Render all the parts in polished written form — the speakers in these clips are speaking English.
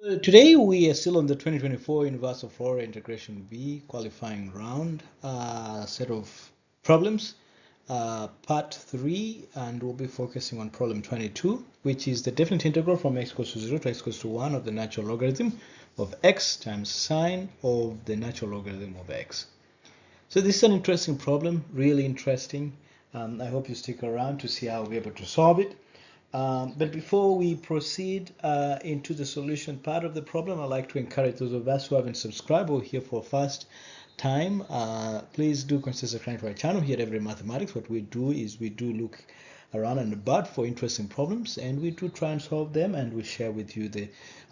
Today we are still on the 2024 Universal Flora Integration B qualifying round set of problems, part 3, and we'll be focusing on problem 22, which is the definite integral from x equals to 0 to x equals to 1 of the natural logarithm of x times sine of the natural logarithm of x. So this is an interesting problem, really interesting. I hope you stick around to see how we'll be able to solve it. But before we proceed into the solution part of the problem, I'd like to encourage those of us who haven't subscribed or here for first time, please do consider subscribing to our channel here at Everyday Mathematics. What we do is we do look around and about for interesting problems, and we do try and solve them, and we share with you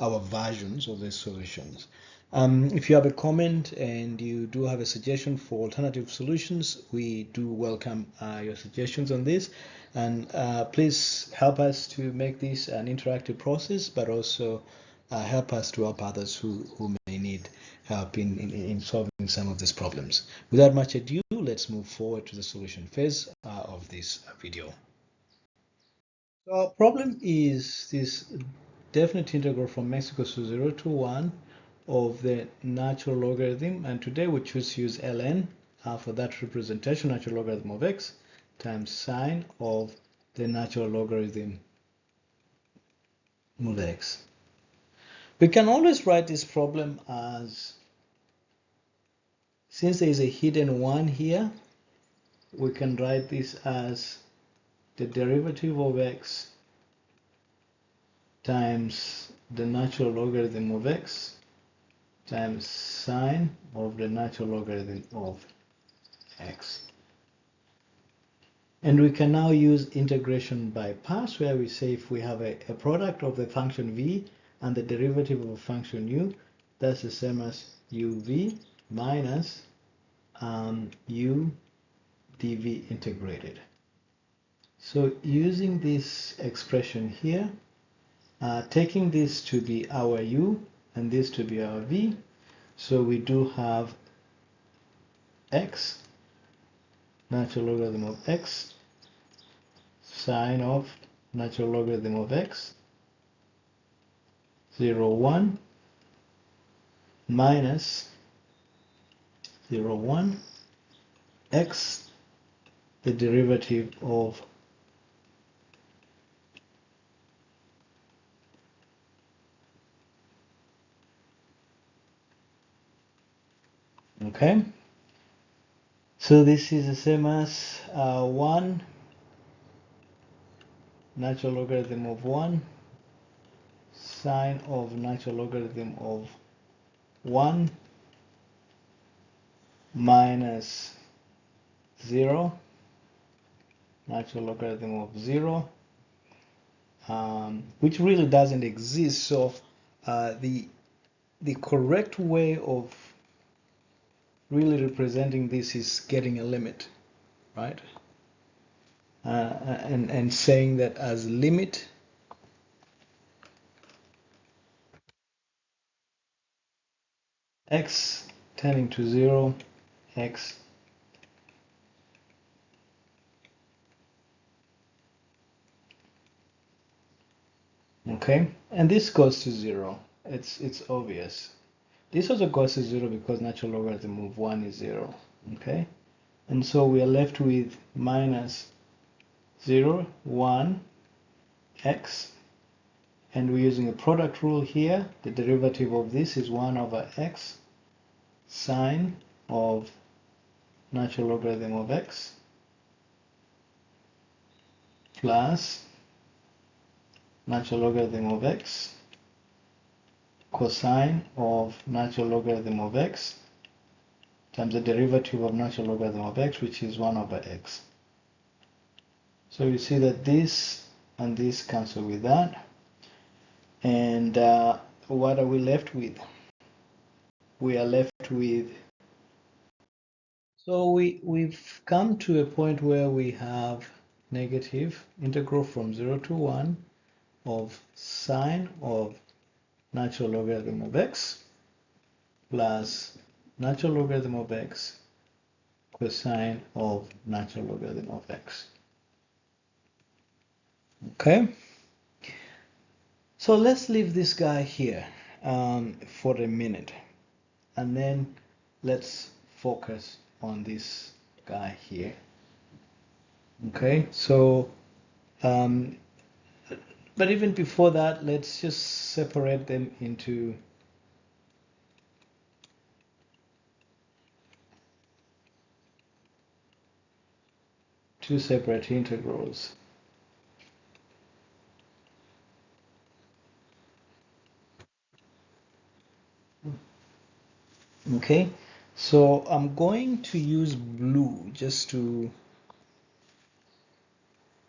our versions of the solutions. If you have a comment and you do have a suggestion for alternative solutions, we do welcome your suggestions on this. And please help us to make this an interactive process, but also help us to help others who may need help in solving some of these problems. Without much ado, let's move forward to the solution phase of this video. So our problem is this definite integral from x equals to 0 to 1 of the natural logarithm, and today we choose to use ln for that representation, natural logarithm of x times sine of the natural logarithm of x. We can always write this problem as, since there is a hidden 1 here, we can write this as the derivative of x times the natural logarithm of x times sine of the natural logarithm of x. And we can now use integration by parts, where we say if we have a product of the function v and the derivative of a function u, that's the same as uv minus u dv integrated. So using this expression here, taking this to be our u and this to be our v, so we do have x, natural logarithm of x, sine of natural logarithm of x, 0, 1, minus 0, 1, x, the derivative of okay. So this is the same as 1 natural logarithm of 1 sine of natural logarithm of 1 minus 0 natural logarithm of 0, which really doesn't exist. So the correct way of really representing this is getting a limit, right? And saying that as limit x tending to 0, x okay, and this goes to 0. It's obvious. This also goes to 0 because natural logarithm of 1 is 0. Okay, and so we are left with minus 0, 1, x, and we're using a product rule here. The derivative of this is 1 over x sine of natural logarithm of x plus natural logarithm of x cosine of natural logarithm of x times the derivative of natural logarithm of x, which is 1 over x. So you see that this and this cancel with that, and what are we left with? We are left with, so we've come to a point where we have negative integral from 0 to 1 of sine of natural logarithm of x plus natural logarithm of x cosine of natural logarithm of x. Okay, so let's leave this guy here. for a minute, and then let's focus on this guy here. Okay, so but even before that, let's just separate them into two separate integrals. Okay, so I'm going to use blue just to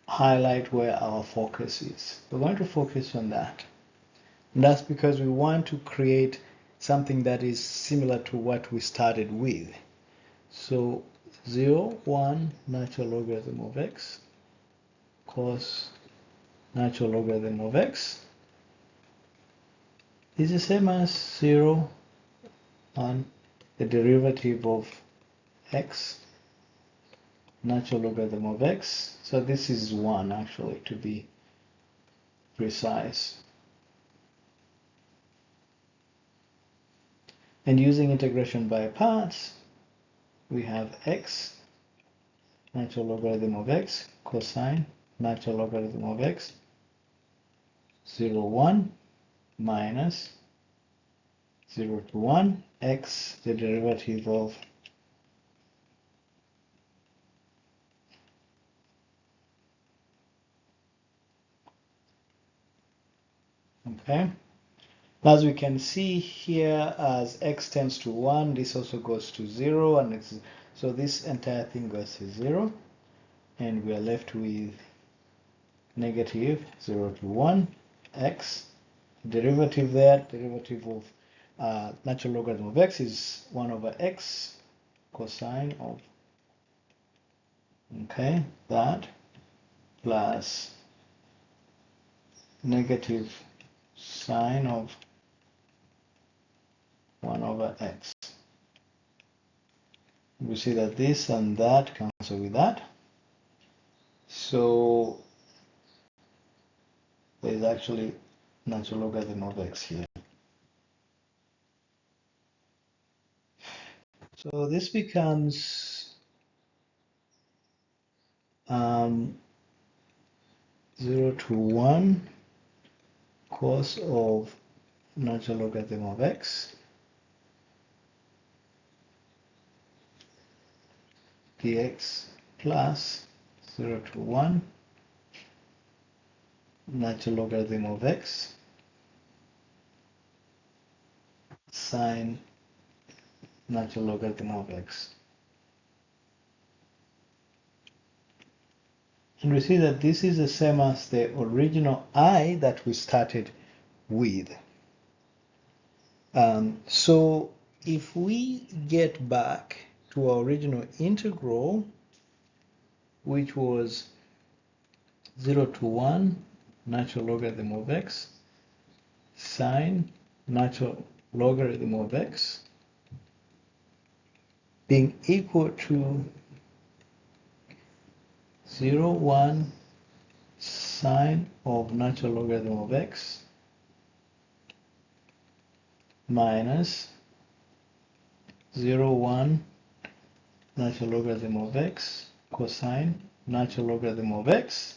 highlight where our focus is. We're going to focus on that. And that's because we want to create something that is similar to what we started with. So 0, 1 natural logarithm of x cos natural logarithm of x is the same as 0, 1, the derivative of x natural logarithm of x. So this is 1 actually, to be precise. And using integration by parts, we have x natural logarithm of x cosine natural logarithm of x 0, 1 minus 0 to 1 x, the derivative of okay. As we can see here, as x tends to 1, this also goes to 0, and so this entire thing goes to 0, and we are left with negative 0 to 1 x. Derivative there, derivative of natural logarithm of x is 1 over x cosine of that plus negative sine of 1 over x. We see that this and that cancel with that. So there is actually natural logarithm of x here. So this becomes 0 to 1 cos of natural logarithm of x dx plus 0 to 1 natural logarithm of x sine natural logarithm of x. And we see that this is the same as the original I that we started with. So if we get back to our original integral, which was 0 to 1 natural logarithm of x sine natural logarithm of x being equal to 0, 1 sine of natural logarithm of x minus 0, 1 natural logarithm of x cosine natural logarithm of x.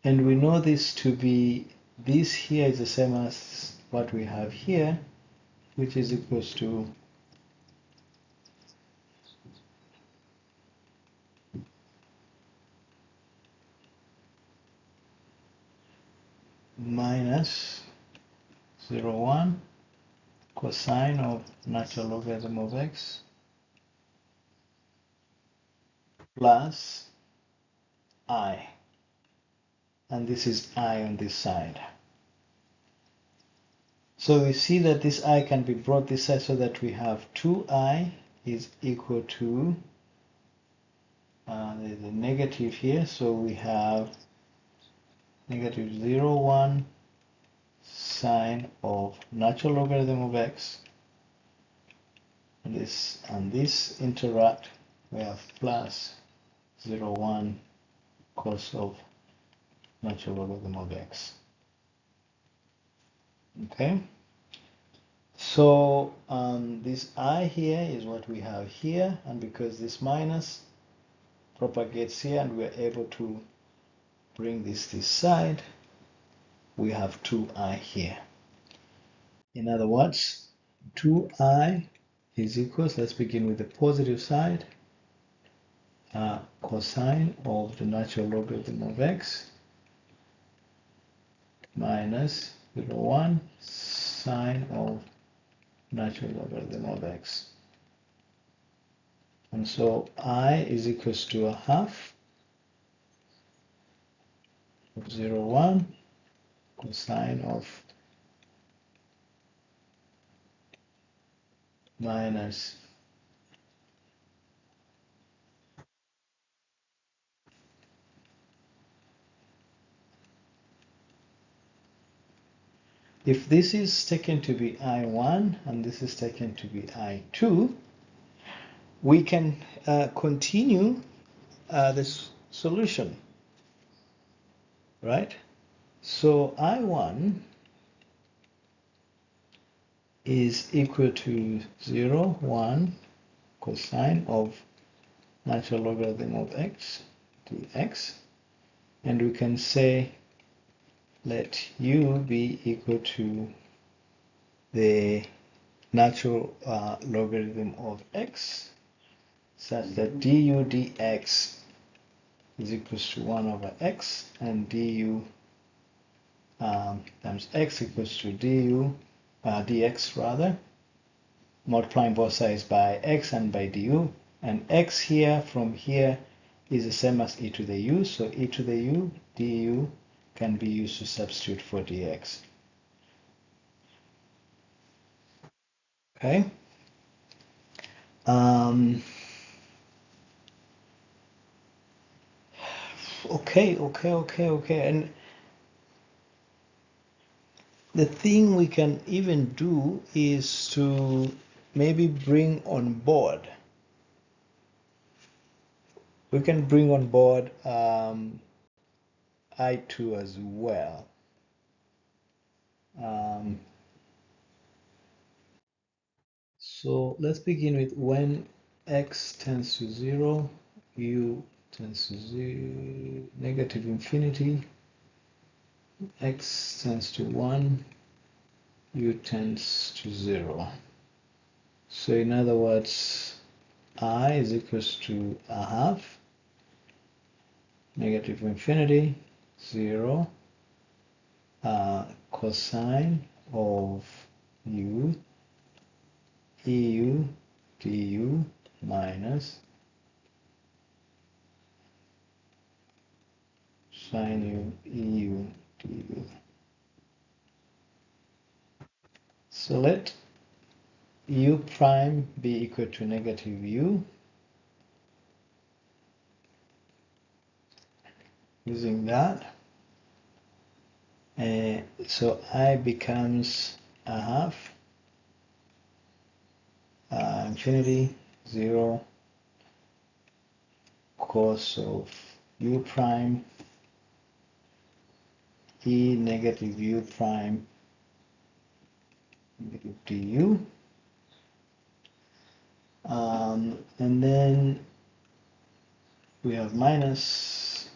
And we know this to be, this here is the same as what we have here, which is equals to minus 0, 1 cosine of natural logarithm of x plus I, and this is I on this side. So we see that this I can be brought this side so that we have 2I is equal to there's a negative here, so we have negative 0, 1 sine of natural logarithm of x, and this interact, we have plus 0, 1 cos of natural logarithm of x. Okay, so this I here is what we have here, and because this minus propagates here and we're able to bring this side, we have 2i here. In other words, 2i is equals, let's begin with the positive side, cosine of the natural logarithm of x minus 0, 1 sine of natural logarithm of x. And so I is equals to a half of 0, 1 cosine of minus if this is taken to be I1 and this is taken to be I2, we can continue this solution, right? So I1 is equal to 0, 1 cosine of natural logarithm of x dx, and we can say let u be equal to the natural logarithm of x such that du dx is equals to 1 over x, and du times x equals to du dx rather, multiplying both sides by x and by du, and x here from here is the same as e to the u, so e to the u du can be used to substitute for dx. Okay. Okay. And the thing we can even do is to maybe bring on board. We can bring on board I2 as well. So let's begin with when x tends to 0, u tends to 0, negative infinity, x tends to 1, u tends to 0. So in other words, I is equals to a half, negative infinity, 0, cosine of u, eu du minus sine u eu du. So let u prime be equal to negative u. Using that, so I becomes a half, infinity, 0, cos of u prime, e negative u prime, negative du. And then we have minus,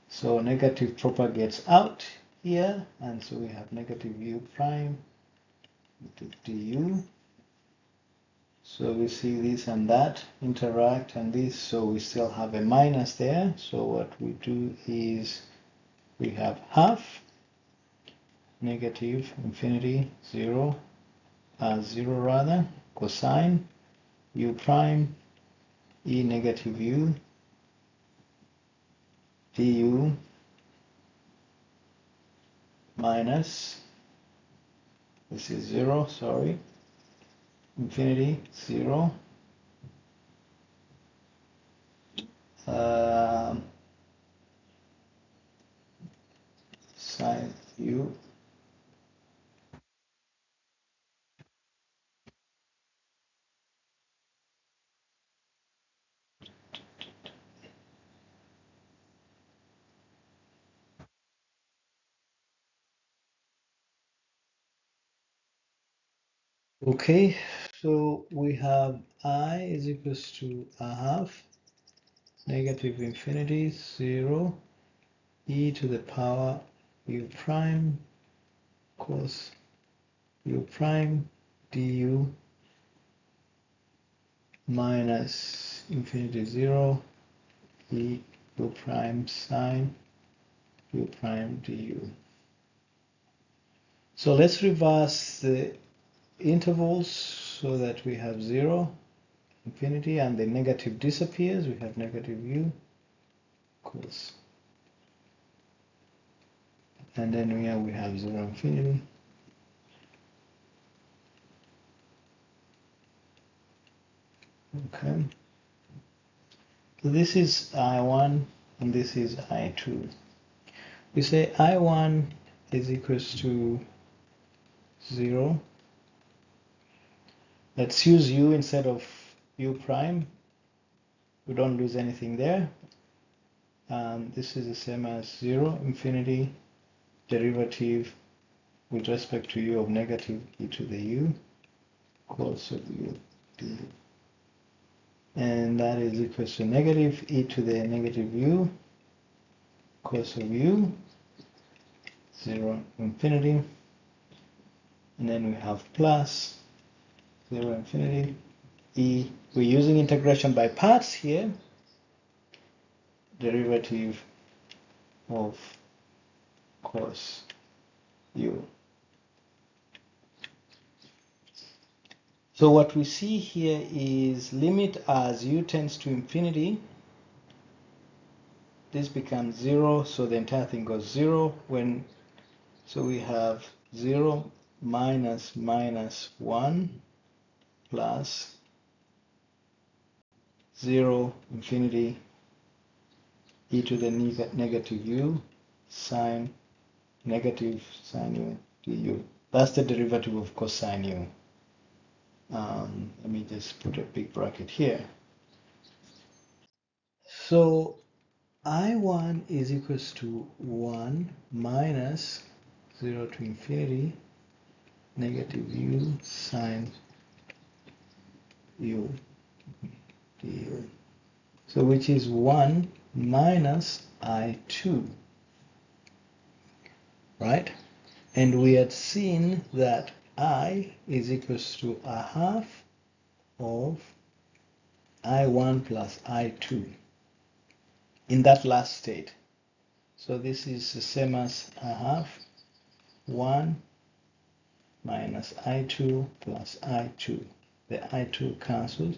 so negative propagates out here, and so we have negative u prime du. So we see this and that interact and this, so we still have a minus there. So what we do is we have half, negative infinity, 0, 0 rather, cosine u prime e negative u du minus, this is 0, sorry, infinity, 0, sine u Okay, so we have I is equals to a half, negative infinity, 0, e to the power u prime cos u prime du minus infinity 0, e u prime sine u prime du. So let's reverse the intervals so that we have 0, infinity, and the negative disappears. We have negative u cos, and then here we have 0, infinity. Okay, so this is I1 and this is I2. We say I1 is equals to 0. Let's use u instead of u prime. We don't lose anything there. This is the same as 0, infinity, derivative with respect to u of negative e to the u cos of u du. And that is equal to negative e to the negative u cos of u, 0, infinity. And then we have plus 0, infinity, e. We're using integration by parts here. Derivative of cos u. So what we see here is limit as u tends to infinity. This becomes 0, so the entire thing goes 0 when, so we have 0 minus 1 plus 0, infinity, e to the negative u sine negative sine u du. That's the derivative of cosine u. Let me just put a big bracket here. So I1 is equals to 1 minus 0 to infinity negative u sine u du. So which is 1 minus I2, right? And we had seen that I is equals to a half of I1 plus I2 in that last state. So this is the same as a half 1 minus I2 plus I2. The I2 cancels,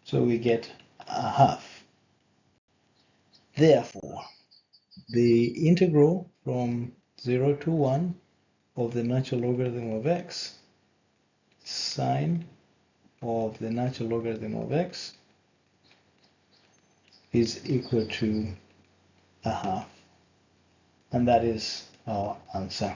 so we get a half. Therefore, the integral from 0 to 1 of the natural logarithm of x, sine of the natural logarithm of x, is equal to a half. And that is our answer.